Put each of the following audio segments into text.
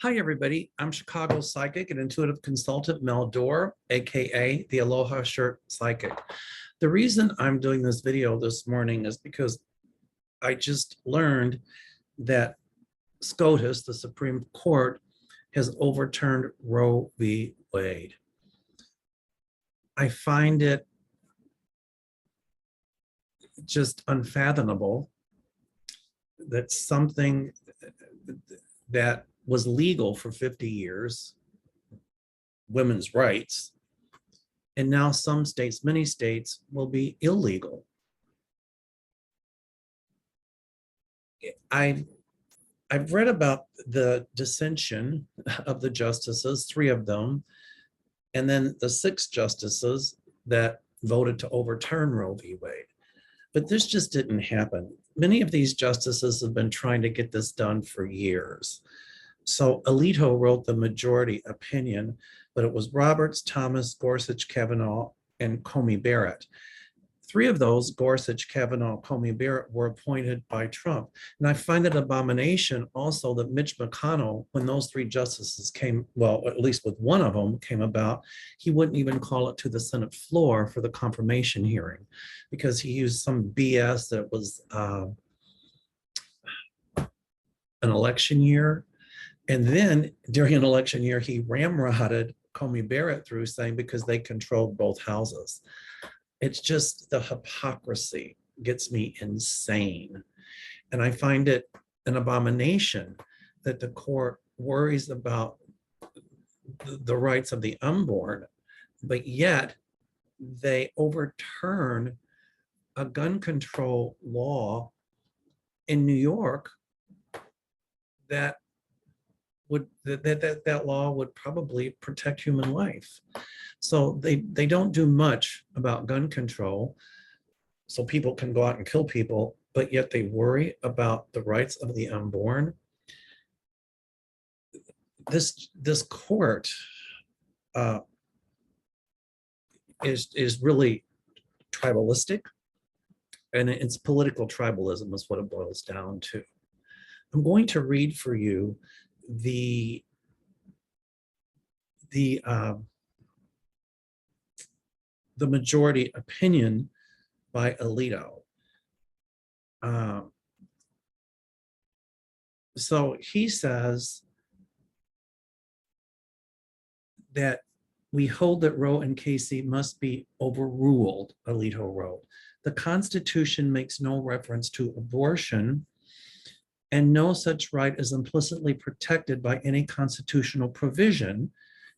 Hi, everybody. I'm Chicago psychic and intuitive consultant Mel Dorr, aka the Aloha Shirt Psychic. The reason I'm doing this video this morning is because I just learned that SCOTUS, the Supreme Court, has overturned Roe v. Wade. I find it just unfathomable that something that was legal for 50 years, women's rights, and now some states, many states, will be illegal. I've read about the dissension of the justices, 3 of them, and then the 6 justices that voted to overturn Roe v. Wade. But this just didn't happen. Many of these justices have been trying to get this done for years. So Alito wrote the majority opinion, but it was Roberts, Thomas, Gorsuch, Kavanaugh, and Comey Barrett. 3 of those, Gorsuch, Kavanaugh, Comey Barrett, were appointed by Trump. And I find it abomination also that Mitch McConnell, when those 3 justices came, well, at least with one of them came about, he wouldn't even call it to the Senate floor for the confirmation hearing because he used some BS that was an election year. And then during an election year, he ramrodded Comey Barrett through saying because they controlled both houses. It's just the hypocrisy gets me insane. And I find it an abomination that the court worries about the rights of the unborn, but yet they overturn a gun control law in New York that that law would probably protect human life. So they don't do much about gun control so people can go out and kill people, but yet they worry about the rights of the unborn. This court is really tribalistic, and it's political tribalism is what it boils down to. I'm going to read for you the majority opinion by Alito. So he says that we hold that Roe and Casey must be overruled, Alito wrote. The Constitution makes no reference to abortion, and no such right is implicitly protected by any constitutional provision,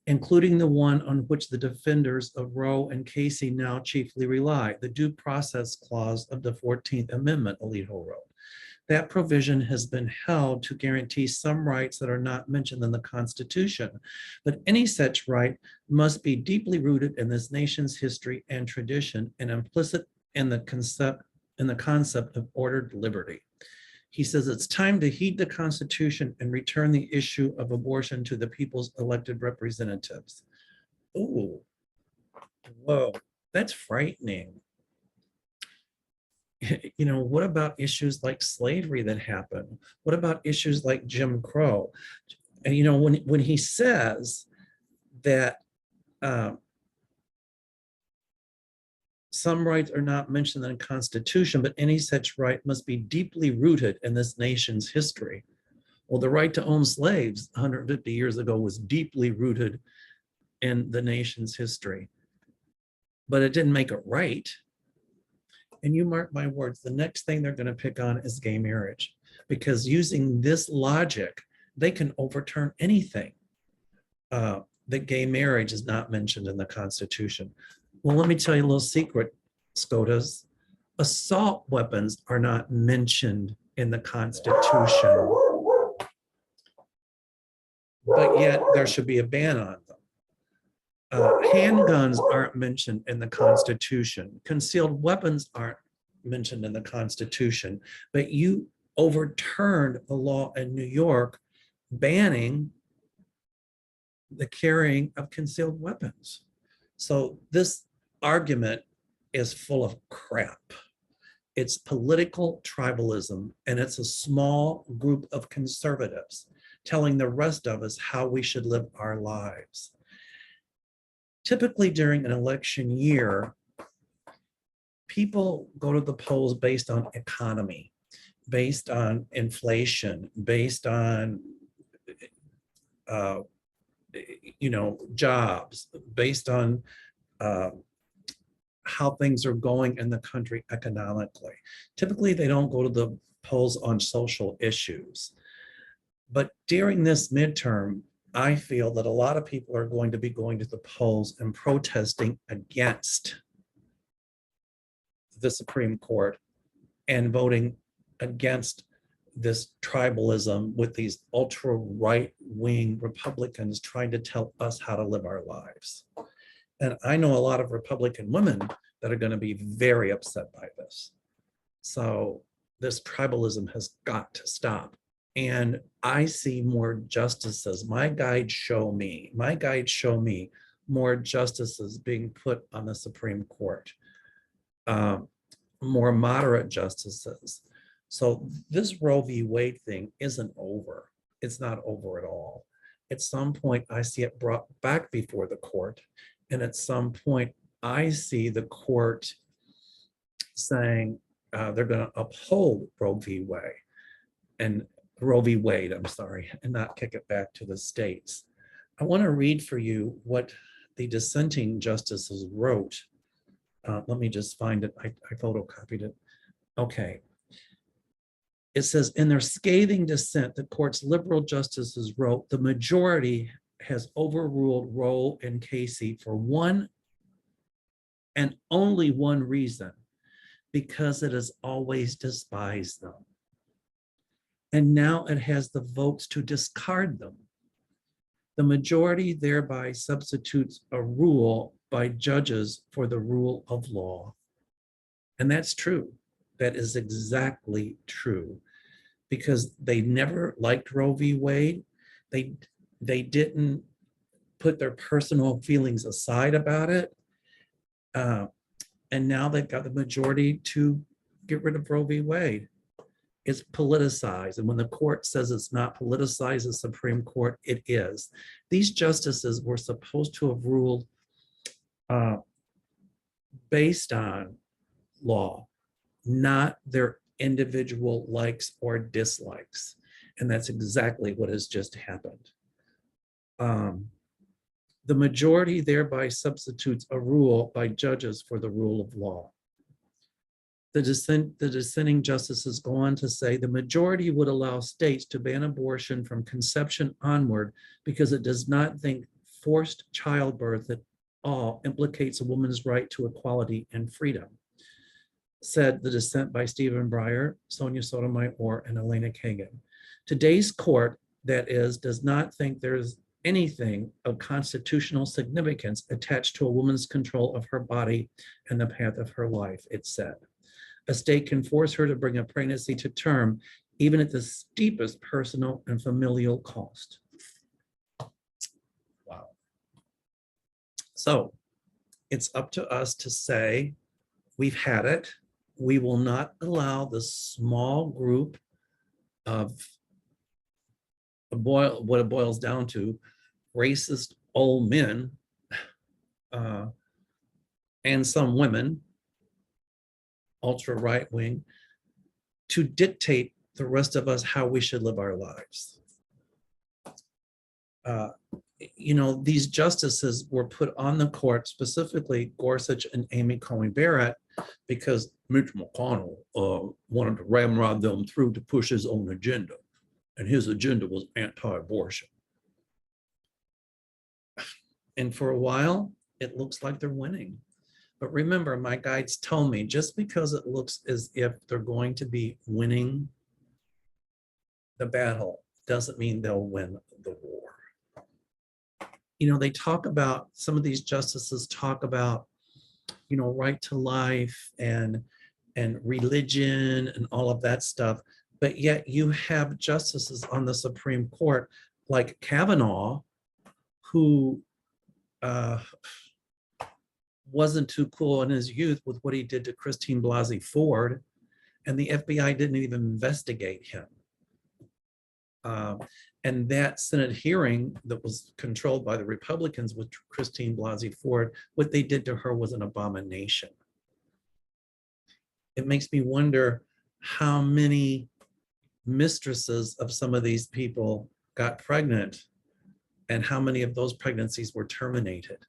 including the one on which the defenders of Roe and Casey now chiefly rely, the Due Process Clause of the 14th Amendment, Alito wrote. That provision has been held to guarantee some rights that are not mentioned in the Constitution, but any such right must be deeply rooted in this nation's history and tradition and implicit in the concept of ordered liberty. He says it's time to heed the Constitution and return the issue of abortion to the people's elected representatives. Oh, whoa, that's frightening. You know, what about issues like slavery that happened? What about issues like Jim Crow? And, you know, when he says that some rights are not mentioned in the Constitution, but any such right must be deeply rooted in this nation's history. Well, the right to own slaves 150 years ago was deeply rooted in the nation's history, but it didn't make it right. And you mark my words, the next thing they're going to pick on is gay marriage, because using this logic, they can overturn anything. That gay marriage is not mentioned in the Constitution. Well, let me tell you a little secret, SCOTUS. Assault weapons are not mentioned in the Constitution, but yet there should be a ban on them. Handguns aren't mentioned in the Constitution. Concealed weapons aren't mentioned in the Constitution, but you overturned a law in New York banning the carrying of concealed weapons. So this argument is full of crap. It's political tribalism, and it's a small group of conservatives telling the rest of us how we should live our lives. Typically during an election year, people go to the polls based on economy, based on inflation, based on jobs, based on how things are going in the country economically. Typically, they don't go to the polls on social issues. But during this midterm, I feel that a lot of people are going to be going to the polls and protesting against the Supreme Court and voting against this tribalism with these ultra right-wing Republicans trying to tell us how to live our lives. And I know a lot of Republican women that are going to be very upset by this. So this tribalism has got to stop. And I see more justices. My guides show me more justices being put on the Supreme Court, more moderate justices. So this Roe v. Wade thing isn't over. It's not over at all. At some point, I see it brought back before the court. And at some point, I see the court saying they're going to uphold Roe v. Wade and not kick it back to the states. I want to read for you what the dissenting justices wrote. Let me just find it. I photocopied it. Okay. It says, in their scathing dissent, the court's liberal justices wrote, the majority has overruled Roe and Casey for one and only one reason, because it has always despised them. And now it has the votes to discard them. The majority thereby substitutes a rule by judges for the rule of law. And that's true. That is exactly true, because they never liked Roe v. Wade. They didn't put their personal feelings aside about it. And now they've got the majority to get rid of Roe v. Wade. It's politicized. And when the court says it's not politicized, the Supreme Court, it is. These justices were supposed to have ruled based on law, not their individual likes or dislikes. And that's exactly what has just happened. The majority thereby substitutes a rule by judges for the rule of law. The dissenting justices go on to say the majority would allow states to ban abortion from conception onward because it does not think forced childbirth at all implicates a woman's right to equality and freedom, said the dissent by Stephen Breyer, Sonia Sotomayor, and Elena Kagan. Today's court, that is, does not think there's anything of constitutional significance attached to a woman's control of her body and the path of her life, it said. A state can force her to bring a pregnancy to term, even at the steepest personal and familial cost. Wow. So it's up to us to say, we've had it. We will not allow the small group of what it boils down to, racist old men and some women, ultra right wing, to dictate the rest of us how we should live our lives. These justices were put on the court, specifically Gorsuch and Amy Coney Barrett, because Mitch McConnell wanted to ramrod them through to push his own agenda, and his agenda was anti-abortion. And for a while, it looks like they're winning. But remember, my guides tell me, just because it looks as if they're going to be winning the battle doesn't mean they'll win the war. They talk about, some of these justices talk about, right to life and religion and all of that stuff. But yet you have justices on the Supreme Court like Kavanaugh, who wasn't too cool in his youth with what he did to Christine Blasey Ford, and the FBI didn't even investigate him. Uh, and that Senate hearing that was controlled by the Republicans with Christine Blasey Ford, what they did to her was an abomination. It makes me wonder how many mistresses of some of these people got pregnant and how many of those pregnancies were terminated.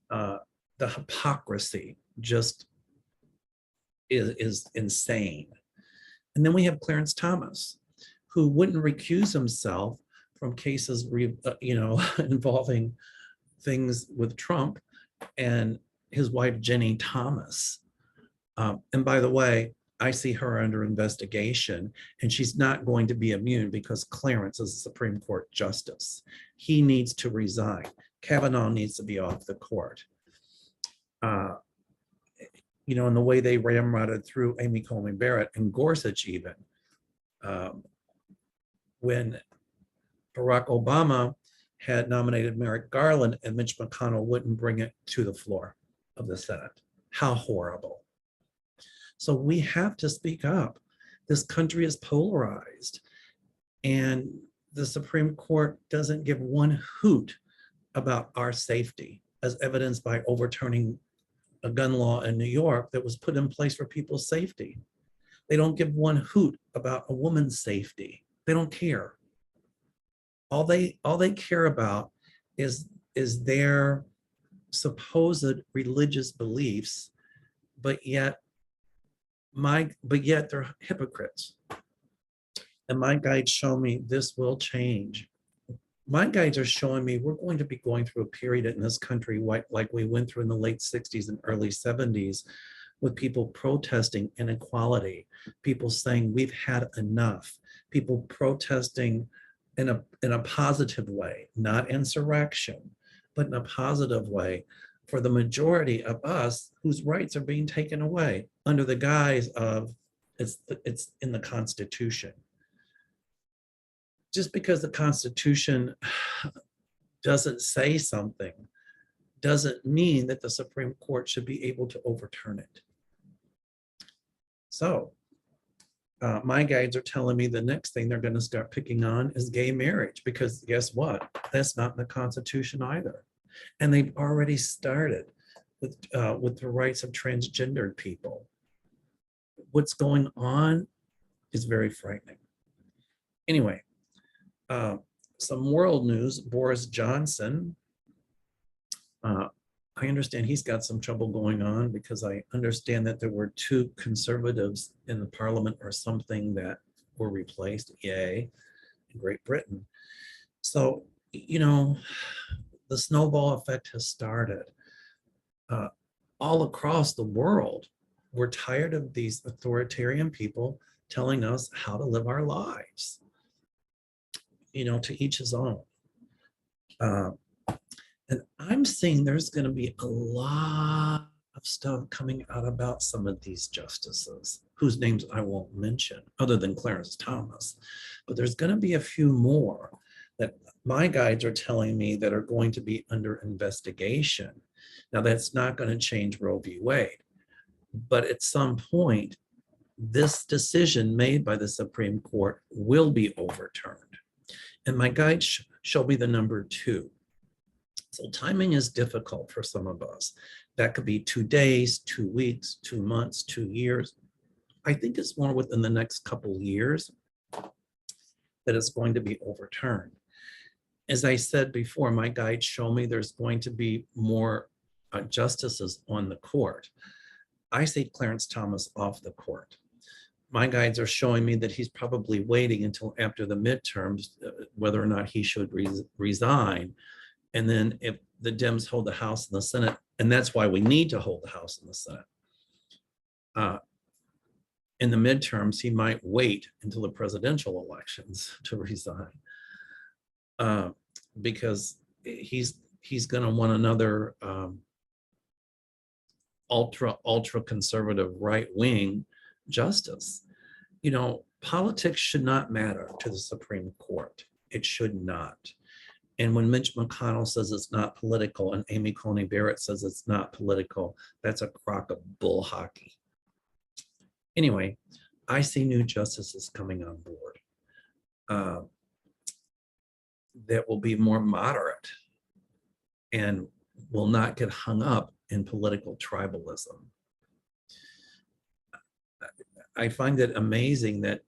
The hypocrisy just is insane. And then we have Clarence Thomas, who wouldn't recuse himself from cases, involving things with Trump and his wife, Jenny Thomas. And by the way, I see her under investigation, and she's not going to be immune because Clarence is a Supreme Court justice. He needs to resign. Kavanaugh needs to be off the court. And the way they ramrodded through Amy Coney Barrett and Gorsuch even. When Barack Obama had nominated Merrick Garland and Mitch McConnell wouldn't bring it to the floor of the Senate. How horrible. So we have to speak up. This country is polarized, and the Supreme Court doesn't give one hoot about our safety, as evidenced by overturning a gun law in New York that was put in place for people's safety. They don't give one hoot about a woman's safety. They don't care. All they care about is their supposed religious beliefs, but yet they're hypocrites. And my guides show me this will change. My guides are showing me we're going to be going through a period in this country like we went through in the late 60s and early 70s, with people protesting inequality, people saying we've had enough, people protesting in a positive way, not insurrection, but in a positive way for the majority of us whose rights are being taken away under the guise of it's in the Constitution. Just because the Constitution doesn't say something doesn't mean that the Supreme Court should be able to overturn it. So my guides are telling me the next thing they're going to start picking on is gay marriage, because guess what? That's not in the Constitution either. And they've already started with the rights of transgendered people. What's going on is very frightening. Anyway, some world news. Boris Johnson, I understand he's got some trouble going on, because I understand that there were 2 conservatives in the parliament or something that were replaced, yay, in Great Britain. So, the snowball effect has started. All across the world, we're tired of these authoritarian people telling us how to live our lives. To each his own. And I'm seeing there's going to be a lot of stuff coming out about some of these justices, whose names I won't mention, other than Clarence Thomas. But there's going to be a few more that my guides are telling me that are going to be under investigation. Now, that's not going to change Roe v. Wade. But at some point, this decision made by the Supreme Court will be overturned. And my guides show me the number 2. So timing is difficult for some of us. That could be 2 days, 2 weeks, 2 months, 2 years. I think it's more within the next couple years that it's going to be overturned. As I said before, my guides show me there's going to be more justices on the court. I see Clarence Thomas off the court. My guides are showing me that he's probably waiting until after the midterms, whether or not he should resign. And then if the Dems hold the House and the Senate, and that's why we need to hold the House and the Senate, in the midterms, he might wait until the presidential elections to resign, because he's going to want another ultra conservative right wing justice. Politics should not matter to the Supreme Court. It should not. And when Mitch McConnell says it's not political and Amy Coney Barrett says it's not political, that's a crock of bull hockey. Anyway, I see new justices coming on board. uh, that will be more moderate and will not get hung up in political tribalism. I find it amazing that,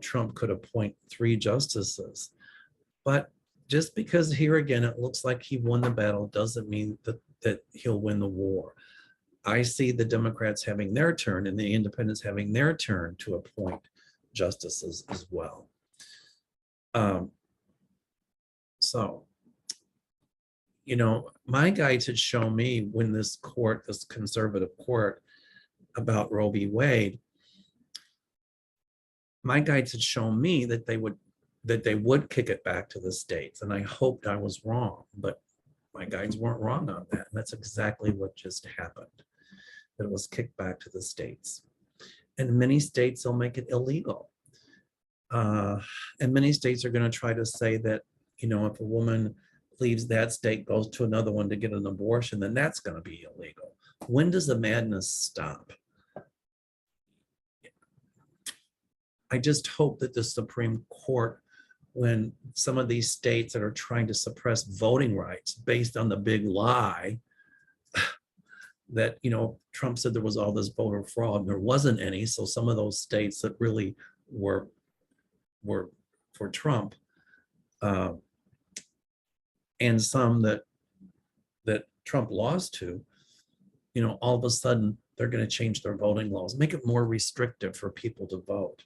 Trump could appoint 3 justices, but just because here again, it looks like he won the battle doesn't mean that he'll win the war. I see the Democrats having their turn and the independents having their turn to appoint justices as well. So, my guides had shown me when this conservative court about Roe v. Wade, my guides had shown me that they would kick it back to the states. And I hoped I was wrong, but my guides weren't wrong on that. And that's exactly what just happened, that it was kicked back to the states. And in many states, they'll make it illegal. And many states are going to try to say that, if a woman leaves that state, goes to another one to get an abortion, then that's going to be illegal. When does the madness stop? I just hope that the Supreme Court, when some of these states that are trying to suppress voting rights based on the big lie that, Trump said there was all this voter fraud, and there wasn't any. So some of those states that really were for Trump, and some that Trump lost to, all of a sudden they're going to change their voting laws, make it more restrictive for people to vote.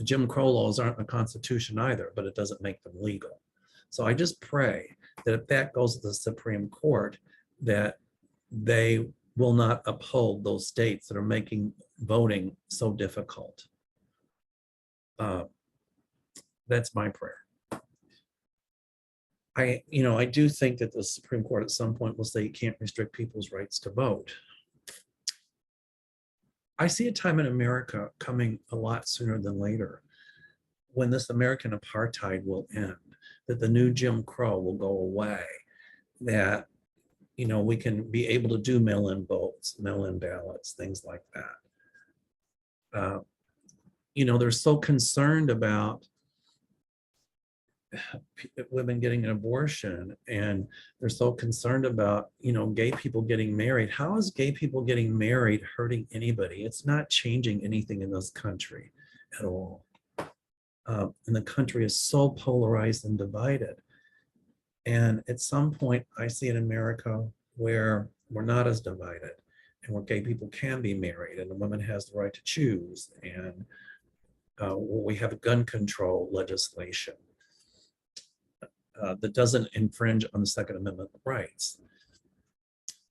Jim Crow laws aren't in the Constitution either, but it doesn't make them legal. So I just pray that if that goes to the Supreme Court, that they will not uphold those states that are making voting so difficult. That's my prayer. I do think that the Supreme Court at some point will say you can't restrict people's rights to vote. I see a time in America coming a lot sooner than later when this American apartheid will end, that the new Jim Crow will go away, that, we can be able to do mail-in votes, mail-in ballots, things like that. They're so concerned about women getting an abortion, and they're so concerned about gay people getting married. How is gay people getting married hurting anybody? It's not changing anything in this country at all. And the country is so polarized and divided. And at some point I see in America where we're not as divided, and where gay people can be married, and the woman has the right to choose, and we have a gun control legislation that doesn't infringe on the Second Amendment rights.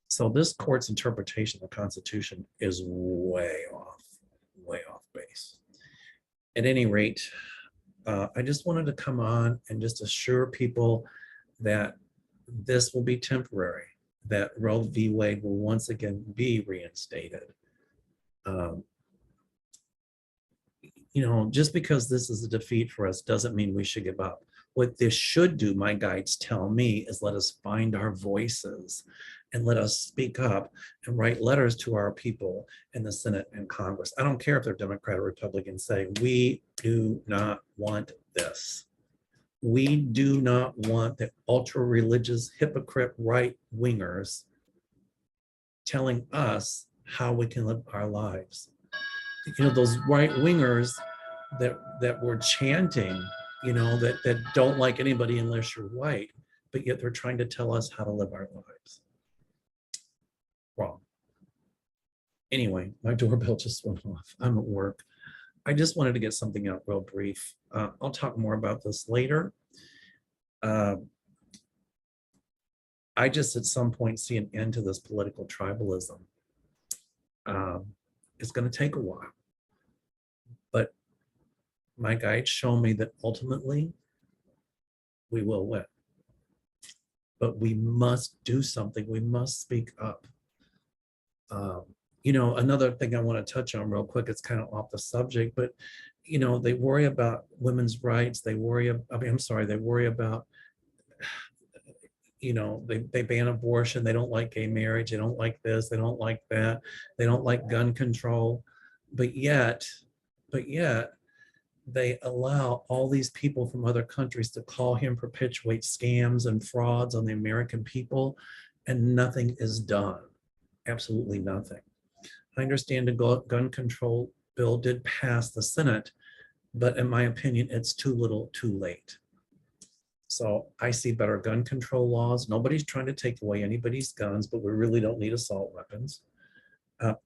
So this court's interpretation of the Constitution is way off base. At any rate, I just wanted to come on and just assure people that this will be temporary, that Roe v. Wade will once again be reinstated. Just because this is a defeat for us doesn't mean we should give up. What this should do, my guides tell me, is let us find our voices and let us speak up and write letters to our people in the Senate and Congress. I don't care if they're Democrat or Republican, say, we do not want this. We do not want the ultra-religious, hypocrite right-wingers telling us how we can live our lives. Those right-wingers that were chanting, that don't like anybody unless you're white, but yet they're trying to tell us how to live our lives. Wrong. Anyway, my doorbell just went off. I'm at work. I just wanted to get something out real brief. I'll talk more about this later. I just at some point see an end to this political tribalism. It's going to take a while, but my guides show me that ultimately we will win. But we must do something. We must speak up. Another thing I want to touch on real quick, it's kind of off the subject, but they worry about women's rights. They worry about, they worry about, they ban abortion. They don't like gay marriage. They don't like this. They don't like that. They don't like gun control. But yet, they allow all these people from other countries to call him, perpetuate scams and frauds on the American people, and nothing is done. Absolutely nothing. I understand the gun control bill did pass the Senate, but in my opinion, it's too little, too late. So I see better gun control laws. Nobody's trying to take away anybody's guns, but we really don't need assault weapons.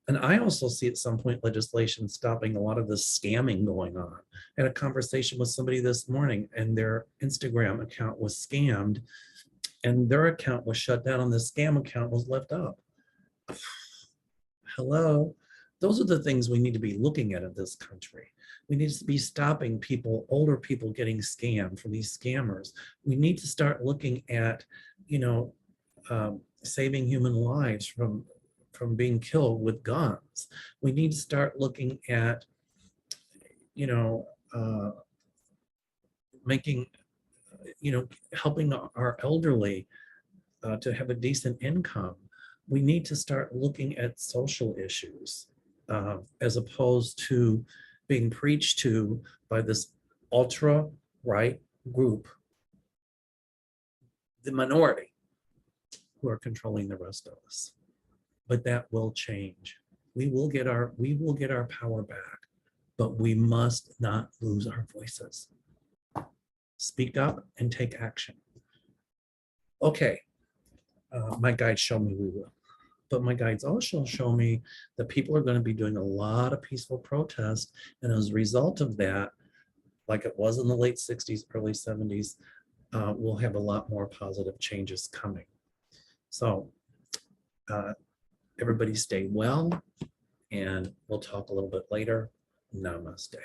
And I also see at some point legislation stopping a lot of this scamming going on. I had a conversation with somebody this morning and their Instagram account was scammed and their account was shut down and the scam account was left up. Hello. Those are the things we need to be looking at in this country. We need to be stopping people, older people getting scammed from these scammers. We need to start looking at, saving human lives from being killed with guns. We need to start looking at, making, helping our elderly to have a decent income. We need to start looking at social issues as opposed to being preached to by this ultra-right group, the minority, who are controlling the rest of us. But that will change. We will get our power back, but we must not lose our voices. Speak up and take action. Okay, my guides show me we will. But my guides also show me that people are going to be doing a lot of peaceful protest. And as a result of that, like it was in the late 60s, early 70s, we'll have a lot more positive changes coming. So everybody stay well, and we'll talk a little bit later. Namaste.